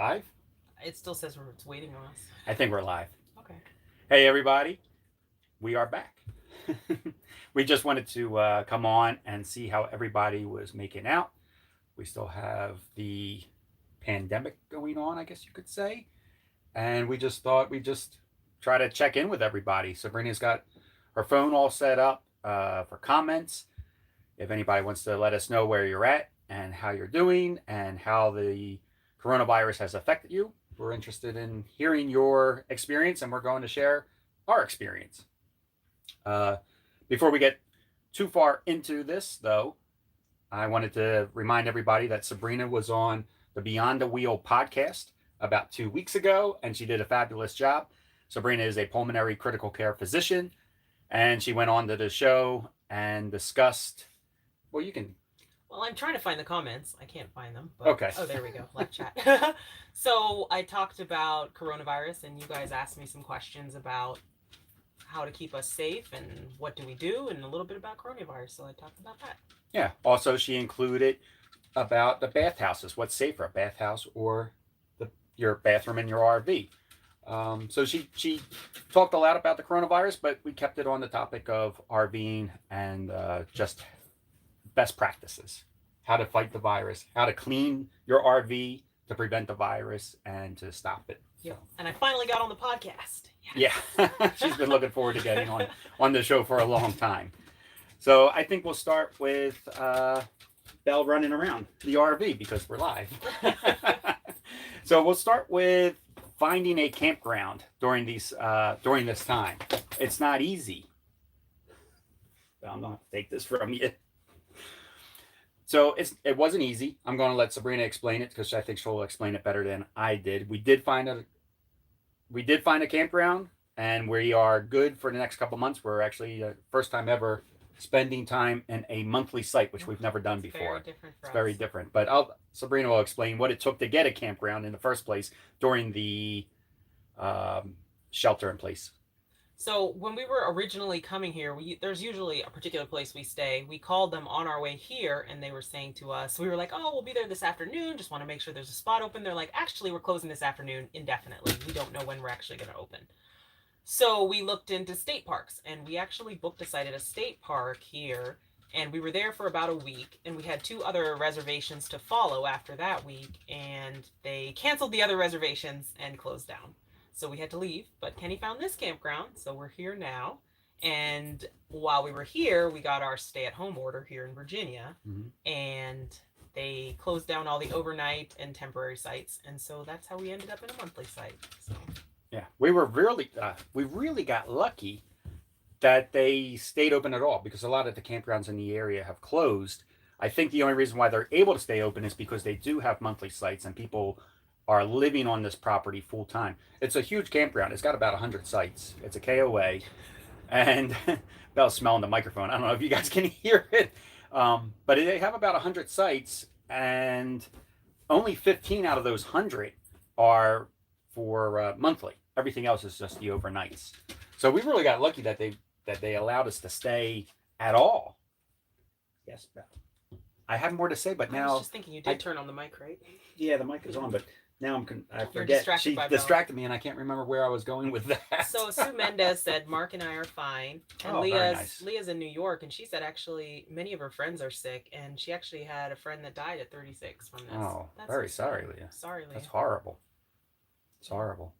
live? It still says it's waiting on us. I think we're live. Okay. Hey, everybody. We are back. We just wanted to come on and see how everybody was making out. We still have the pandemic going on, I guess you could say. And we just thought we'd just try to check in with everybody. Sabrina's got her phone all set up for comments. If anybody wants to let us know where you're at and how you're doing and how the coronavirus has affected you, we're interested in hearing your experience, and we're going to share our experience. Uh, Before we get too far into this, though, I wanted to remind everybody that Sabrina was on the Beyond the Wheel podcast about 2 weeks ago, and she did a fabulous job. Sabrina is a pulmonary critical care physician, and she went on to the show and discussed. Well, you can. Well, I'm trying to find the comments. I can't find them. But, Okay. Oh, there we go. Live chat. So I talked about coronavirus, and you guys asked me some questions about how to keep us safe and what do we do, and a little bit about coronavirus. So I talked about that. Yeah. Also, she included about the bathhouses. What's safer, a bathhouse or your bathroom in your RV? So she talked a lot about the coronavirus, but we kept it on the topic of RVing and just best practices, how to fight the virus, how to clean your RV to prevent the virus and to stop it. Yep. And I finally got on the podcast. Yes. Yeah, she's been looking forward to getting on the show for a long time. So I think we'll start with Belle running around the RV because we're live. So we'll start with finding a campground during this time. It's not easy. I'm not to take this from you. So it wasn't easy. I'm going to let Sabrina explain it because I think she'll explain it better than I did. We did find a campground, and we are good for the next couple months. We're actually first time ever spending time in a monthly site, which we've never done before. It's very different. But Sabrina will explain what it took to get a campground in the first place during the shelter in place. So when we were originally coming here, there's usually a particular place we stay. We called them on our way here, and they were saying to us, we were like, oh, we'll be there this afternoon. Just want to make sure there's a spot open. They're like, actually, we're closing this afternoon indefinitely. We don't know when we're actually going to open. So we looked into state parks, and we actually booked a site at a state park here. And we were there for about a week, and we had 2 other reservations to follow after that week, and they canceled the other reservations and closed down. So we had to leave, but Kenny found this campground, so we're here now. And while we were here, we got our stay-at-home order here in Virginia, and they closed down all the overnight and temporary sites, and so that's how we ended up in a monthly site. So. Yeah, we really got lucky that they stayed open at all because a lot of the campgrounds in the area have closed. I think the only reason why they're able to stay open is because they do have monthly sites and people are living on this property full time. It's a huge campground. It's got about 100 sites. It's a KOA, and Belle's smelling the microphone. I don't know if you guys can hear it, but they have about 100 sites, and only 15 out of those 100 are for monthly. Everything else is just the overnights. So we really got lucky that they allowed us to stay at all. Yes, Belle. I have more to say, but now I was just thinking you did turn on the mic, right? Yeah, the mic is on, but now I forget. She distracted me, and I can't remember where I was going with that. So Sue Mendez said Mark and I are fine, and Leah's in New York, and she said actually many of her friends are sick, and she actually had a friend that died at 36 from this. Oh, that's very sorry, Leah. Sorry, Leah. That's horrible. It's horrible,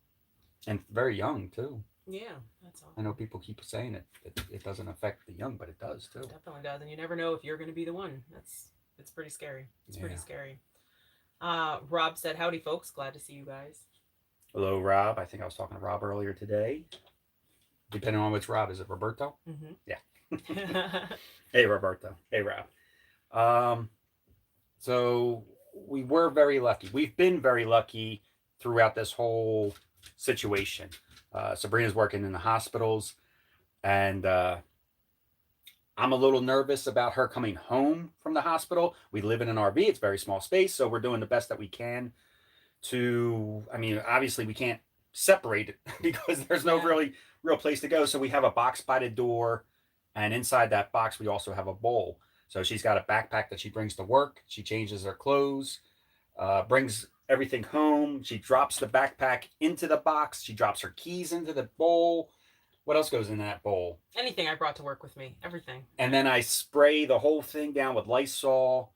and very young too. Yeah, that's all. I know people keep saying it doesn't affect the young, but it does too. It definitely does, and you never know if you're going to be the one. It's pretty scary. It's pretty scary. Rob said, howdy folks, glad to see you guys. Hello, Rob. I think I was talking to Rob earlier today. Depending on which Rob. Is it Roberto? Mm-hmm. Yeah. Hey, Roberto. Hey, Rob. So we were very lucky. We've been very lucky throughout this whole situation. Sabrina's working in the hospitals, and I'm a little nervous about her coming home from the hospital. We live in an RV. It's a very small space, so we're doing the best that we can obviously we can't separate it because there's no real place to go. So we have a box spotted door, and inside that box, we also have a bowl. So she's got a backpack that she brings to work. She changes her clothes, brings everything home. She drops the backpack into the box. She drops her keys into the bowl. What else goes in that bowl? Anything I brought to work with me, everything. And then I spray the whole thing down with Lysol.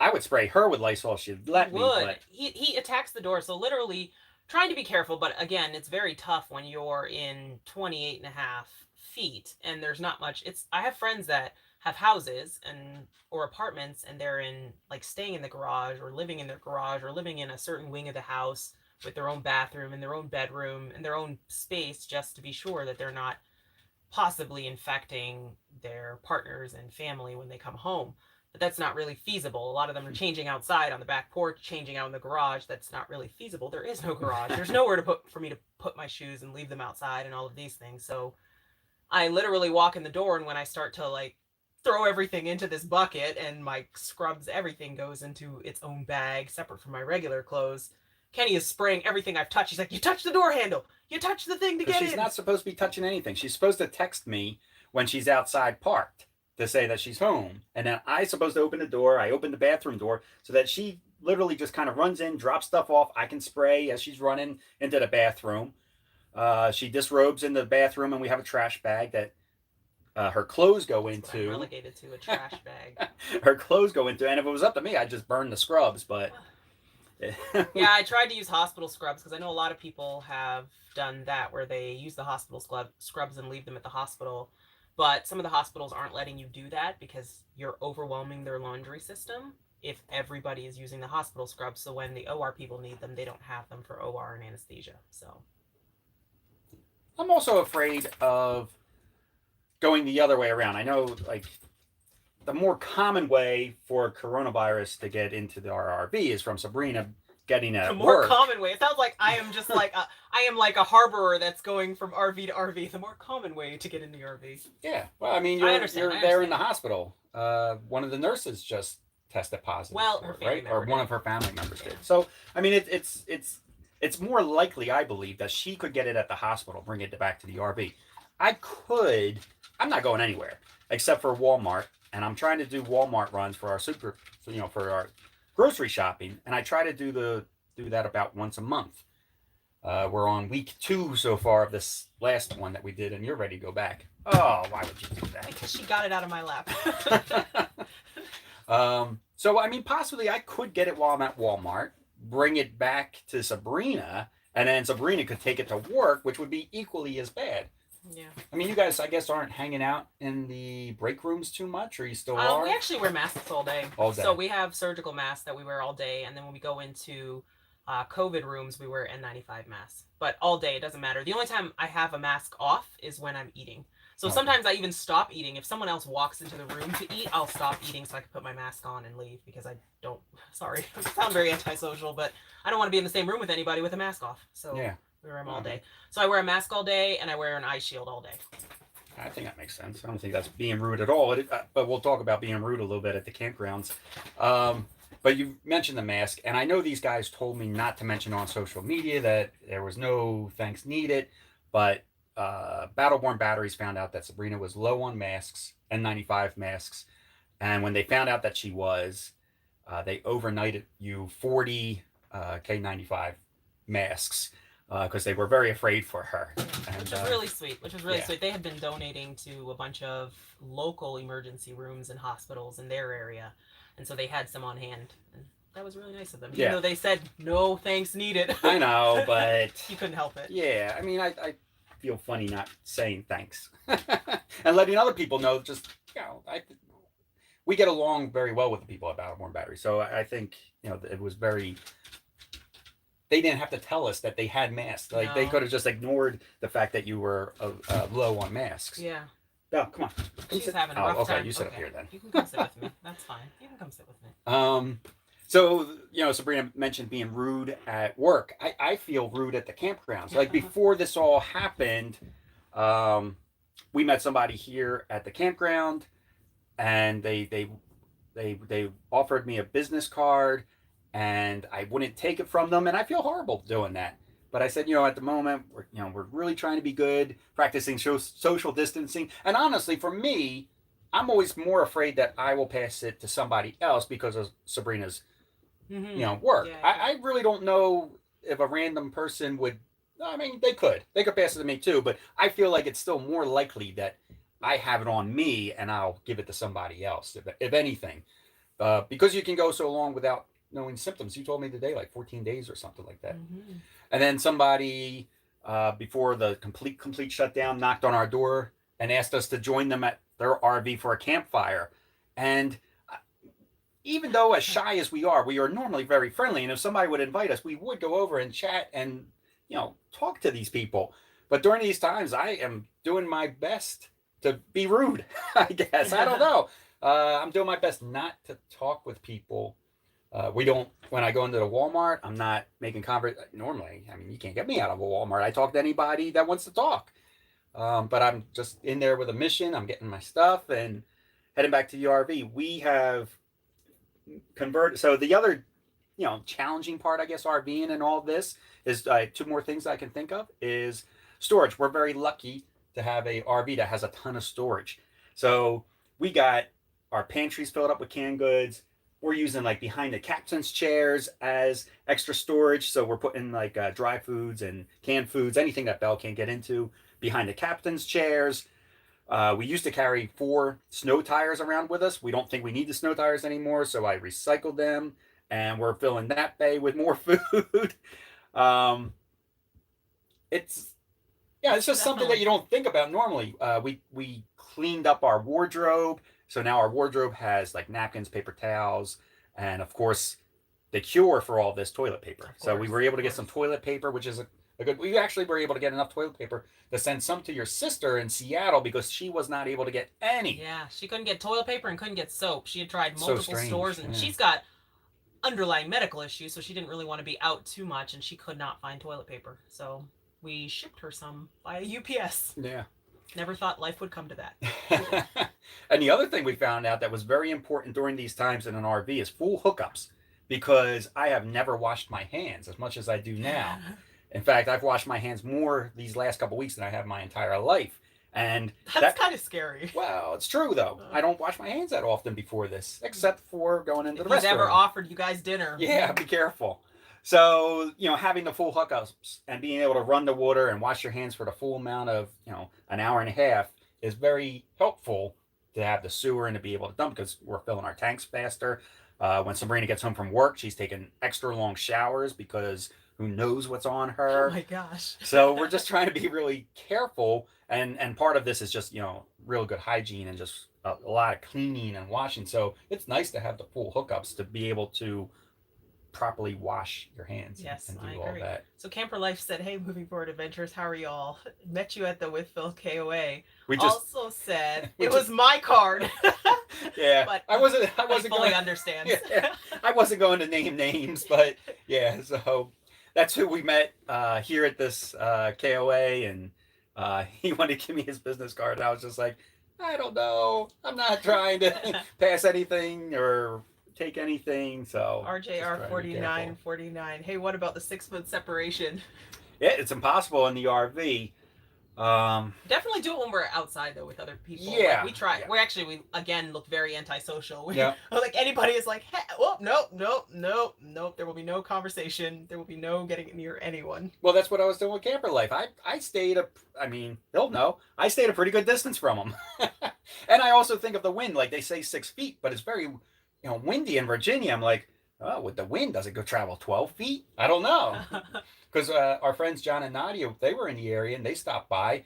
I would spray her with Lysol if she'd let me, but He attacks the door, so literally trying to be careful, but again, it's very tough when you're in 28 and a half feet and there's not much. It's I have friends that have houses and or apartments and they're in like staying in the garage or living in their garage or living in a certain wing of the house with their own bathroom and their own bedroom and their own space just to be sure that they're not possibly infecting their partners and family when they come home. But that's not really feasible. A lot of them are changing outside on the back porch, changing out in the garage. That's not really feasible. There is no garage. There's nowhere to put for me to put my shoes and leave them outside and all of these things. So I literally walk in the door, and when I start to like throw everything into this bucket and my scrubs, everything goes into its own bag separate from my regular clothes. Kenny is spraying everything I've touched. He's like, "You touched the door handle. You touched the thing to get in." she's not supposed to be touching anything. She's supposed to text me when she's outside parked to say that she's home. And then I supposed to open the door. I open the bathroom door so that she literally just kind of runs in, drops stuff off. I can spray as she's running into the bathroom. She disrobes in the bathroom, and we have a trash bag that her clothes go into. I'm relegated to a trash bag. Her clothes go into, and if it was up to me, I'd just burn the scrubs. But yeah, I tried to use hospital scrubs because I know a lot of people have done that where they use the hospital scrubs and leave them at the hospital. But some of the hospitals aren't letting you do that because you're overwhelming their laundry system if everybody is using the hospital scrubs. So when the OR people need them, they don't have them for OR and anesthesia. So I'm also afraid of going the other way around. I know, like, the more common way for coronavirus to get into our RV is from Sabrina getting at the more work. common way. It sounds like I am just like I am like a harborer that's going from RV to RV. The more common way to get in the RV. Yeah, well, I mean, you're there in the hospital. One of the nurses just tested positive. Well, her family member or one of her family members did. So, I mean, it's more likely, I believe, that she could get it at the hospital, bring it back to the RV. I'm not going anywhere except for Walmart, and I'm trying to do Walmart runs for our for our grocery shopping, and I try to do that about once a month. We're on week 2 so far of this last one that we did, and you're ready to go back. Oh, why would you do that? Because she got it out of my lap. So, I mean, possibly I could get it while I'm at Walmart, bring it back to Sabrina, and then Sabrina could take it to work, which would be equally as bad. Yeah. I mean, you guys, I guess, aren't hanging out in the break rooms too much, or you still are? We actually wear masks all day. All day. So we have surgical masks that we wear all day, and then when we go into COVID rooms, we wear N95 masks. But all day, it doesn't matter. The only time I have a mask off is when I'm eating. So sometimes I even stop eating. If someone else walks into the room to eat, I'll stop eating so I can put my mask on and leave because I don't. Sorry, I sound very antisocial, but I don't want to be in the same room with anybody with a mask off. So Yeah. we wear them all day. So I wear a mask all day and I wear an eye shield all day. I think that makes sense. I don't think that's being rude at all. But we'll talk about being rude a little bit at the campgrounds. But you mentioned the mask, and I know these guys told me not to mention on social media that there was no thanks needed, but Battleborn Batteries found out that Sabrina was low on masks, N95 masks, and when they found out that she was, they overnighted you 40 K95 masks because they were very afraid for her. Which was really sweet. Sweet. They had been donating to a bunch of local emergency rooms and hospitals in their area, and so they had some on hand. And that was really nice of them. Even though they said no thanks needed. I know, but you couldn't help it. Yeah, I mean, I feel funny not saying thanks and letting other people know. Just we get along very well with the people at Battleborn Battery, so I think it was very. They didn't have to tell us that they had masks. Like they could have just ignored the fact that you were low on masks. Yeah. No, come on. She's having a rough time. Okay, you sit up here then. You can come sit with me. That's fine. You can come sit with me. So, Sabrina mentioned being rude at work. I feel rude at the campgrounds. Like before this all happened, we met somebody here at the campground, and they offered me a business card, and I wouldn't take it from them, and I feel horrible doing that. But I said, at the moment, we're really trying to be good, practicing social distancing. And honestly, for me, I'm always more afraid that I will pass it to somebody else because of Sabrina's work. Yeah, I agree. I really don't know if a random person would. I mean, they could pass it to me too, but I feel like it's still more likely that I have it on me and I'll give it to somebody else, if anything, because you can go so long without knowing symptoms. You told me today like 14 days or something like that. Hmm. And then somebody, before the complete shutdown, knocked on our door and asked us to join them at their RV for a campfire. And even though as shy as we are normally very friendly. And if somebody would invite us, we would go over and chat and talk to these people. But during these times, I am doing my best to be rude. I guess I don't know. I'm doing my best not to talk with people. We don't. When I go into the Walmart, I'm not making conversation. Normally, I mean, you can't get me out of a Walmart. I talk to anybody that wants to talk. But I'm just in there with a mission. I'm getting my stuff and heading back to the RV. We have converted. So the other, challenging part, I guess, RVing and all this is two more things I can think of is storage. We're very lucky to have a RV that has a ton of storage. So we got our pantries filled up with canned goods. We're using like behind the captain's chairs as extra storage. So we're putting like dry foods and canned foods, anything that Belle can't get into, behind the captain's chairs. We used to carry 4 snow tires around with us. We don't think we need the snow tires anymore, so I recycled them, and we're filling that bay with more food. um, it's it's just something that Definitely. you don't think about normally. We cleaned up our wardrobe, so now our wardrobe has like napkins, paper towels, and of course the cure for all this, toilet paper. Of So we course, were able of to get some course. toilet paper, which is a good. We actually were able to get enough toilet paper to send some to your sister in Seattle because she was not able to get any. Yeah, she couldn't get toilet paper and couldn't get soap. She had tried So multiple strange. stores, and Yeah. she's got underlying medical issues, so she didn't really want to be out too much, and she could not find toilet paper. So we shipped her some via UPS. Yeah. Never thought life would come to that. And the other thing we found out that was very important during these times in an RV is full hookups because I have never washed my hands as much as I do now. In fact, I've washed my hands more these last couple of weeks than I have my entire life. And That's that, kind of scary. well, it's true though. I don't wash my hands that often before this, except for going into If the he's ever restroom. offered you guys dinner, Yeah, be careful. So, having the full hookups and being able to run the water and wash your hands for the full amount of, an hour and a half is very helpful to have the sewer and to be able to dump because we're filling our tanks faster. When Sabrina gets home from work, she's taking extra long showers because who knows what's on oh her. my gosh. So we're just trying to be really careful, and part of this is just real good hygiene and just a lot of cleaning and washing. So it's nice to have the full hookups to be able to properly wash your hands Yes, and I do all agree. that. So Camper Life said, "Hey, moving forward adventures, how are y'all? Met you at the Withville KOA. We just Also said we it just was my card, yeah. but I but he wasn't fully going. understands." Yeah, I wasn't going to name names, but yeah. So that's who we met here at this KOA, and he wanted to give me his business card, and I was just like, I don't know. I'm not trying to pass anything or take anything, so just RJR trying to be 49 careful. 49. Hey, what about the 6 foot separation? Yeah, it's impossible in the RV. Definitely do it when we're outside though with other people. Like Yeah, we try. yeah, We actually we again look very antisocial. yeah. Like anybody is like, hey, oh nope, nope, nope, nope. There will be no conversation. There will be no getting near anyone. Well, that's what I was doing with camper life. I stayed a, I mean, he'll know. I stayed a pretty good distance from him, and I also think of the wind. Like they say 6 feet, but it's very, windy in Virginia. I'm like, oh, with the wind, does it go travel 12 feet? I don't know, because our friends John and Nadia, they were in the area and they stopped by,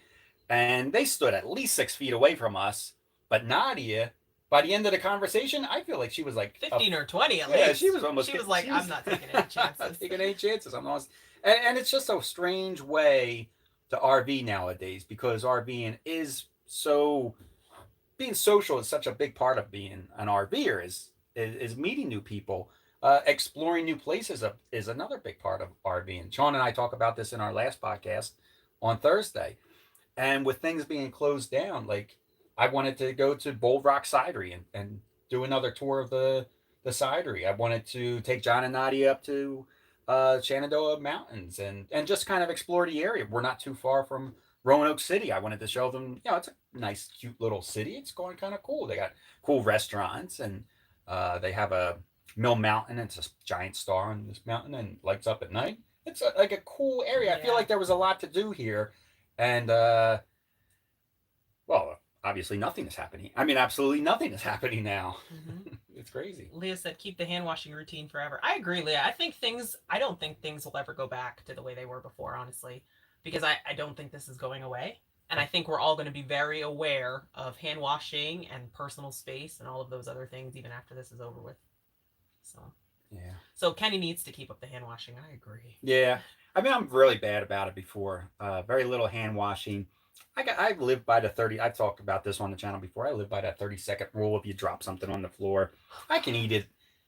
and they stood at least 6 feet away from us. But Nadia, by the end of the conversation, I feel like she was like, 15 or 20 at yeah, she least. was almost. She was like, She I'm was not taking any not chances. taking any chances. I'm almost, and it's just a strange way to RV nowadays because RVing is so being social is such a big part of being an RVer is meeting new people. Exploring new places is another big part of RVing. Sean and I talk about this in our last podcast on Thursday. And with things being closed down, like I wanted to go to Bold Rock Cidery and do another tour of the cidery. I wanted to take John and Nadia up to Shenandoah Mountains and just kind of explore the area. We're not too far from Roanoke City. I wanted to show them, it's a nice, cute little city. It's going kind of cool. They got cool restaurants and they have Mill Mountain. It's a giant star on this mountain and lights up at night. It's like a cool area. I feel Yeah. like there was a lot to do here, and well, obviously nothing is happening. I mean, absolutely nothing is happening now. Hmm. It's crazy. Leah said, keep the hand washing routine forever. I agree, Leah. I don't think things will ever go back to the way they were before, honestly, because I don't think this is going away. And I think we're all going to be very aware of hand washing and personal space and all of those other things even after this is over with. So, Yeah. so Kenny needs to keep up the hand washing. I agree. Yeah. I mean, I'm really bad about it before. Very little hand washing. I live by the 30. I've talked about this on the channel before. I live by that 30-second rule. If you drop something on the floor, I can eat it.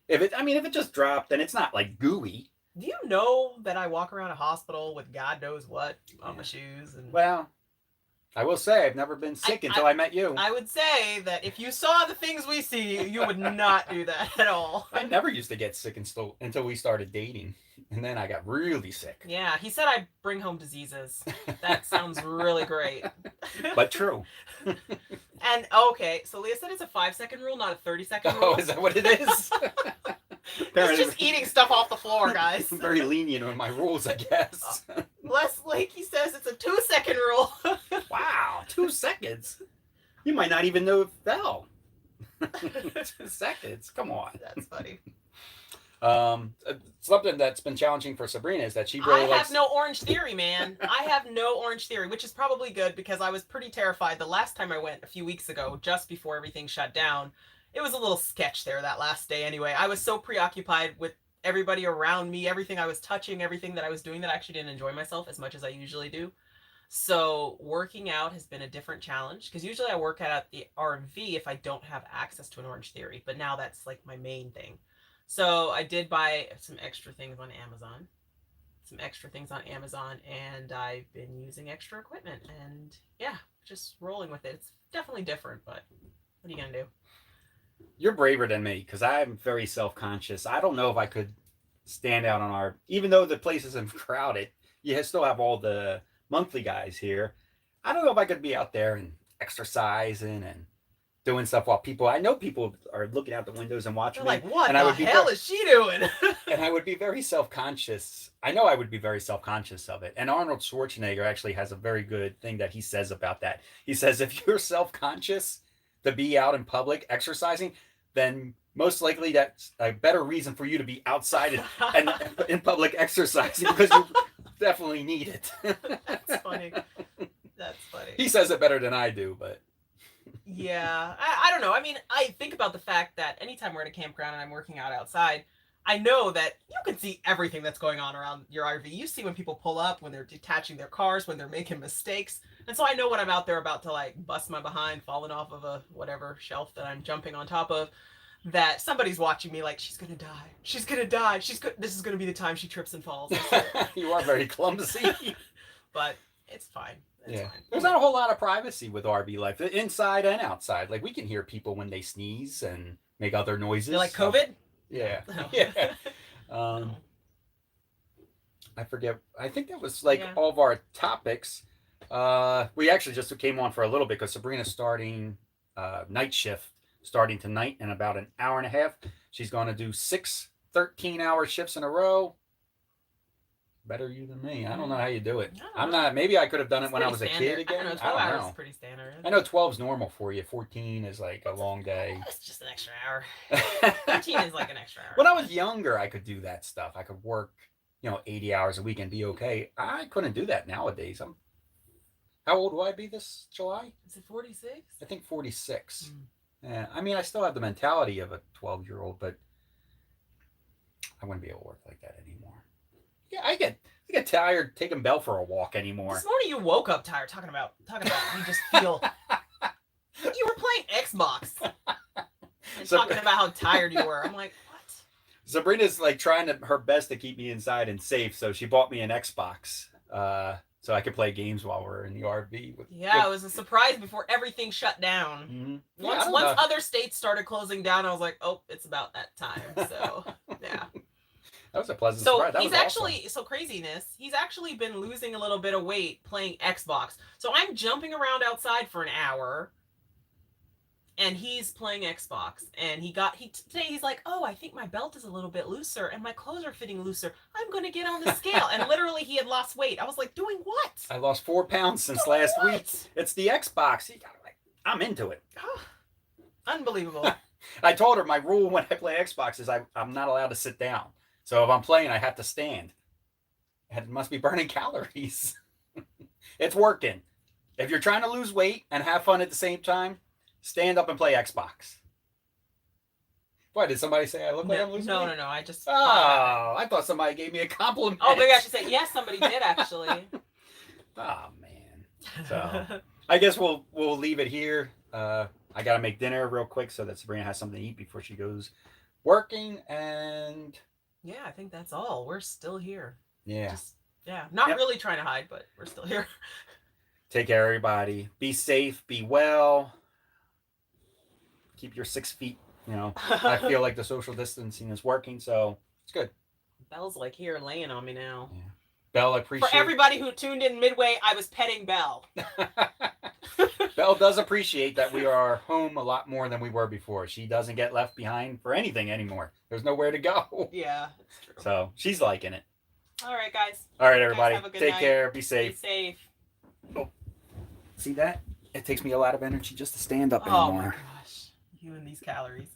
If it just dropped, then it's not like gooey. Do you know that I walk around a hospital with God knows what on Yeah. my shoes? And Well, I will say I've never been sick until I met you. I would say that if you saw the things we see, you would not do that at all. I never used to get sick until we started dating, and then I got really sick. Yeah, he said I bring home diseases. That sounds really great. But true. And okay, so Leah said it's a 5-second rule, not a 30-second rule. Oh, is that what it is? It's just eating stuff off the floor, guys. I'm very lenient on my rules, I guess. Les Lakey says it's a 2-second rule. Wow, 2 seconds. You might not even know it fell. 2 seconds. Come on. That's funny. Something that's been challenging for Sabrina is that she really I likes. have no Orange Theory, man. I have no Orange Theory, which is probably good because I was pretty terrified the last time I went a few weeks ago, just before everything shut down. It was a little sketch there that last day anyway. I was so preoccupied with everybody around me, everything I was touching, everything that I was doing, that I actually didn't enjoy myself as much as I usually do. So working out has been a different challenge because usually I work out at the RV if I don't have access to an Orange Theory, but now that's like my main thing. So I did buy some extra things on Amazon, and I've been using extra equipment, and yeah, just rolling with it. It's definitely different, but what are you gonna do? You're braver than me because I'm very self-conscious. I don't know if I could stand out on our, even though the place isn't crowded. You still have all the monthly guys here. I don't know if I could be out there and exercising and doing stuff while I know people are looking out the windows and watching They're me. like, what and the I would be hell is she doing? and I would be very self-conscious. I know I would be very self-conscious of it. And Arnold Schwarzenegger actually has a very good thing that he says about that. He says if you're self-conscious to be out in public exercising, then most likely that's a better reason for you to be outside and in public exercising because you definitely need it. That's funny. That's funny. He says it better than I do, but Yeah, I don't know. I mean, I think about the fact that anytime we're at a campground and I'm working out outside, I know that you can see everything that's going on around your RV. You see when people pull up, when they're detaching their cars, when they're making mistakes. And so I know when I'm out there about to like bust my behind, falling off of a whatever shelf that I'm jumping on top of, that somebody's watching me like, she's gonna die. She's gonna die. This is gonna be the time she trips and falls. you are very clumsy. But it's fine. It's fine. There's not a whole lot of privacy with RV life, inside and outside. Like we can hear people when they sneeze and make other noises. You're like COVID? Yeah. No. Yeah. No. I forget. I think that was like Yeah. all of our topics. We actually just came on for a little bit because Sabrina's starting night shift starting tonight in about an hour and a half. She's going to do 6 13-hour shifts in a row. Better you than me. I don't know how you do it. I'm not. Maybe I could have done it when I was a kid again. I don't know. 12 hours is pretty standard. I know 12's normal for you. 14 is like a long day. It's just an extra hour. 13 is like an extra hour. When I was younger, I could do that stuff. I could work, 80 hours a week and be okay. I couldn't do that nowadays. How old will I be this July? Is it 46? I think 46. Yeah, I mean, I still have the mentality of a 12-year-old, but I wouldn't be able to work like that anymore. Yeah, I get tired taking Belle for a walk anymore. This morning you woke up tired talking about you just feel you were playing Xbox and talking about how tired you were. I'm like, what? Sabrina's like trying her best to keep me inside and safe, so she bought me an Xbox so I could play games while we're in the RV. It was a surprise before everything shut down. Mm-hmm. Once other states started closing down, I was like, oh, it's about that time. So yeah. That was a pleasant surprise. That he's was actually awesome. so craziness. He's actually been losing a little bit of weight playing Xbox. So I'm jumping around outside for an hour, and he's playing Xbox, and today he's like, oh, I think my belt is a little bit looser and my clothes are fitting looser. I'm gonna get on the scale. And literally he had lost weight. I was like, doing what? I lost 4 pounds since Doing last what? week. It's the Xbox. You gotta, like, I'm into it. Unbelievable. I told her my rule when I play Xbox is I'm not allowed to sit down. So if I'm playing, I have to stand. It must be burning calories. It's working. If you're trying to lose weight and have fun at the same time, stand up and play Xbox. What, did somebody say I look like I'm losing weight? No. I just. Oh, I thought somebody gave me a compliment. Oh my gosh! You said yes. Somebody did actually. Oh man. So I guess we'll leave it here. I gotta make dinner real quick so that Sabrina has something to eat before she goes working. And yeah, I think that's all. We're still here. Yeah. Not really trying to hide, but we're still here. Take care, everybody. Be safe. Be well. Keep your 6 feet. I feel like the social distancing is working, so it's good. Belle's like here laying on me now. Yeah. Belle, I appreciate. For everybody who tuned in midway, I was petting Belle. Belle does appreciate that we are home a lot more than we were before. She doesn't get left behind for anything anymore. There's nowhere to go. Yeah, that's true. So she's liking it. All right, guys. All right, everybody. Take night. care. Be safe. Be safe. Oh, see that? It takes me a lot of energy just to stand up Oh anymore. my gosh. You and these calories.